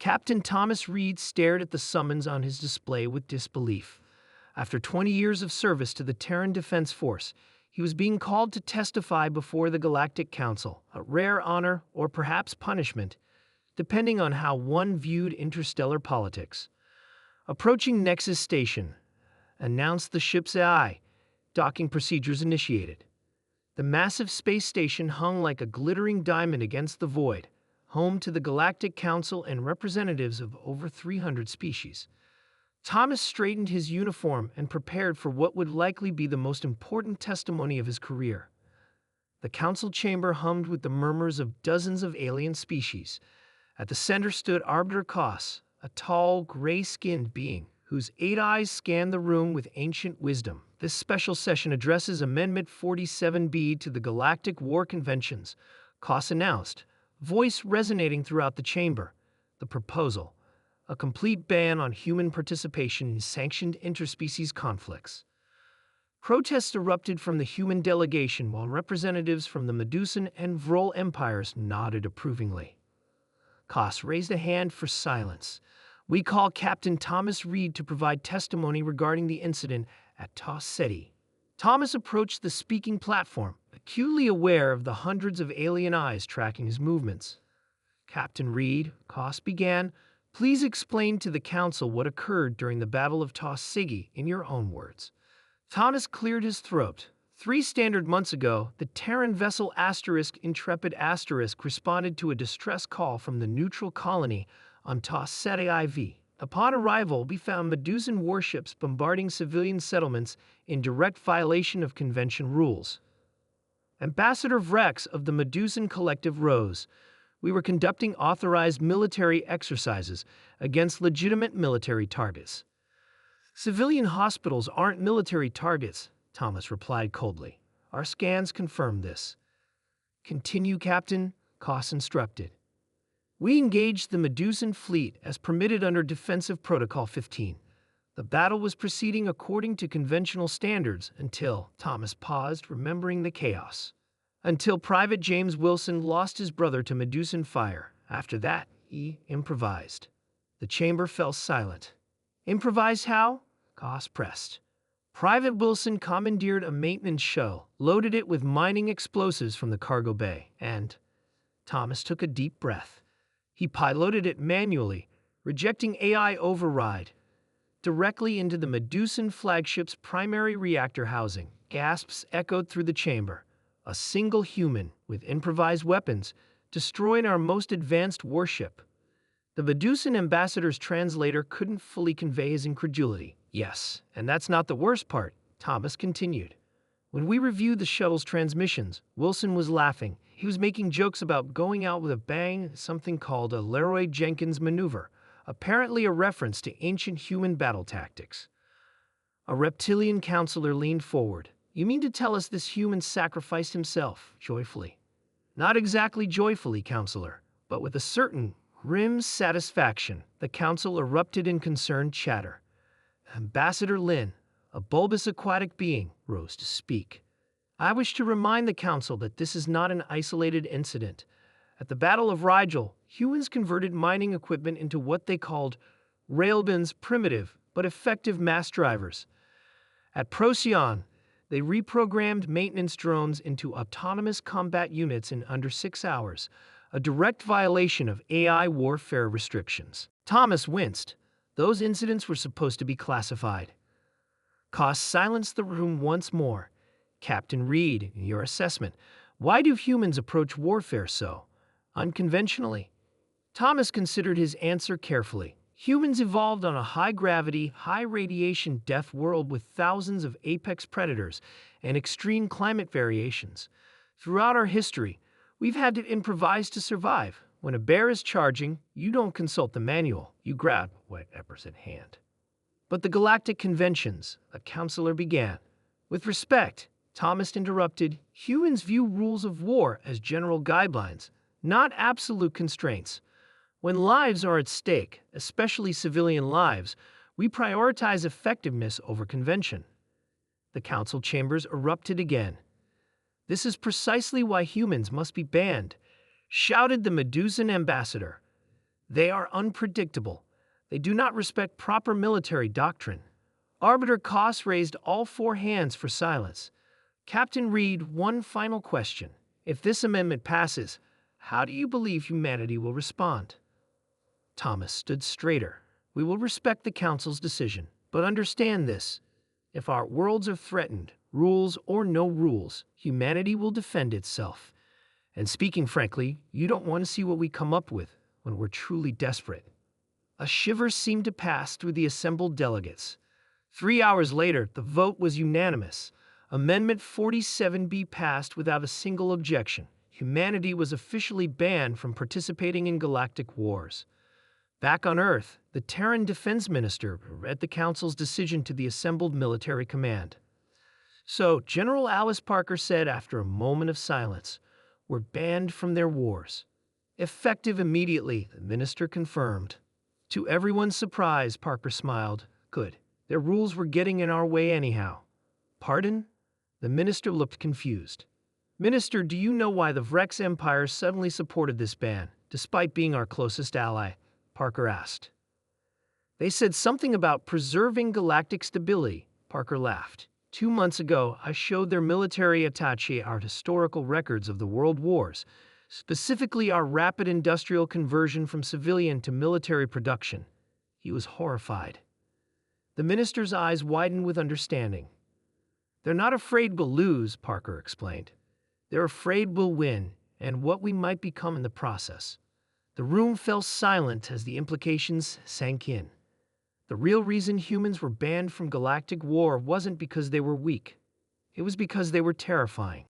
Captain Thomas Reed stared at the summons on his display with disbelief. After 20 years of service to the Terran Defense Force, he was being called to testify before the Galactic Council, a rare honor or perhaps punishment, depending on how one viewed interstellar politics. Approaching Nexus Station, announced the ship's AI. Docking procedures initiated. The massive space station hung like a glittering diamond against the void, home to the Galactic Council and representatives of over 300 species. Thomas straightened his uniform and prepared for what would likely be the most important testimony of his career. The council chamber hummed with the murmurs of dozens of alien species. At the center stood Arbiter Kos, a tall, gray-skinned being whose 8 eyes scanned the room with ancient wisdom. This special session addresses Amendment 47B to the Galactic War Conventions, Kos announced, voice resonating throughout the chamber. The proposal: a complete ban on human participation in sanctioned interspecies conflicts. Protests erupted from the human delegation while representatives from the Medusan and Vrol empires nodded approvingly. Kos raised a hand for silence. We call Captain Thomas Reed to provide testimony regarding the incident at Tos Ceti. Thomas approached the speaking platform, acutely aware of the hundreds of alien eyes tracking his movements. Captain Reed, Kos began, please explain to the Council what occurred during the Battle of Tos Ceti in your own words. Thomas cleared his throat. 3 standard months ago, the Terran vessel Intrepid responded to a distress call from the neutral colony on Tos Ceti IV. Upon arrival, we found Medusan warships bombarding civilian settlements in direct violation of convention rules. Ambassador Vrex of the Medusan Collective rose. We were conducting authorized military exercises against legitimate military targets. Civilian hospitals aren't military targets, Thomas replied coldly. Our scans confirm this. Continue, Captain, Kos instructed. We engaged the Medusan fleet as permitted under Defensive Protocol 15. The battle was proceeding according to conventional standards until Thomas paused, remembering the chaos. Until Private James Wilson lost his brother to Medusan fire. After that, he improvised. The chamber fell silent. Improvised how? Kos pressed. Private Wilson commandeered a maintenance shuttle, loaded it with mining explosives from the cargo bay, and Thomas took a deep breath. He piloted it manually, rejecting AI override, directly into the Medusan flagship's primary reactor housing. Gasps echoed through the chamber. A single human, with improvised weapons, destroyed our most advanced warship. The Medusan ambassador's translator couldn't fully convey his incredulity. Yes, and that's not the worst part, Thomas continued. When we reviewed the shuttle's transmissions, Wilson was laughing. He was making jokes about going out with a bang, something called a Leroy Jenkins maneuver, apparently a reference to ancient human battle tactics. A reptilian counselor leaned forward. You mean to tell us this human sacrificed himself, joyfully? Not exactly joyfully, counselor, but with a certain grim satisfaction. The council erupted in concerned chatter. Ambassador Lin, a bulbous aquatic being, rose to speak. I wish to remind the Council that this is not an isolated incident. At the Battle of Rigel, humans converted mining equipment into what they called Railbin's primitive but effective mass drivers. At Procyon, they reprogrammed maintenance drones into autonomous combat units in under 6 hours, a direct violation of AI warfare restrictions. Thomas winced. Those incidents were supposed to be classified. Kos silenced the room once more. Captain Reed, in your assessment, why do humans approach warfare so unconventionally? Thomas considered his answer carefully. Humans evolved on a high-gravity, high-radiation death world with thousands of apex predators and extreme climate variations. Throughout our history, we've had to improvise to survive. When a bear is charging, you don't consult the manual. You grab whatever's at hand. But the Galactic Conventions, a counselor began. With respect, Thomas interrupted, humans view rules of war as general guidelines, not absolute constraints. When lives are at stake, especially civilian lives, we prioritize effectiveness over convention. The council chambers erupted again. This is precisely why humans must be banned, shouted the Medusan ambassador. They are unpredictable. They do not respect proper military doctrine. Arbiter Koss raised all four hands for silence. Captain Reed, one final question. If this amendment passes, how do you believe humanity will respond? Thomas stood straighter. We will respect the Council's decision, but understand this. If our worlds are threatened, rules or no rules, humanity will defend itself. And speaking frankly, you don't want to see what we come up with when we're truly desperate. A shiver seemed to pass through the assembled delegates. 3 hours later, the vote was unanimous. Amendment 47B passed without a single objection. Humanity was officially banned from participating in galactic wars. Back on Earth, the Terran Defense Minister read the Council's decision to the assembled military command. So, General Alice Parker said after a moment of silence, "We're banned from their wars." Effective immediately, the minister confirmed. To everyone's surprise, Parker smiled. Good. Their rules were getting in our way anyhow. Pardon? The minister looked confused. Minister, do you know why the Vrex Empire suddenly supported this ban, despite being our closest ally? Parker asked. They said something about preserving galactic stability, Parker laughed. 2 months ago, I showed their military attaché our historical records of the world wars, specifically our rapid industrial conversion from civilian to military production. He was horrified. The minister's eyes widened with understanding. They're not afraid we'll lose, Parker explained. They're afraid we'll win, and what we might become in the process. The room fell silent as the implications sank in. The real reason humans were banned from galactic war wasn't because they were weak. It was because they were terrifying.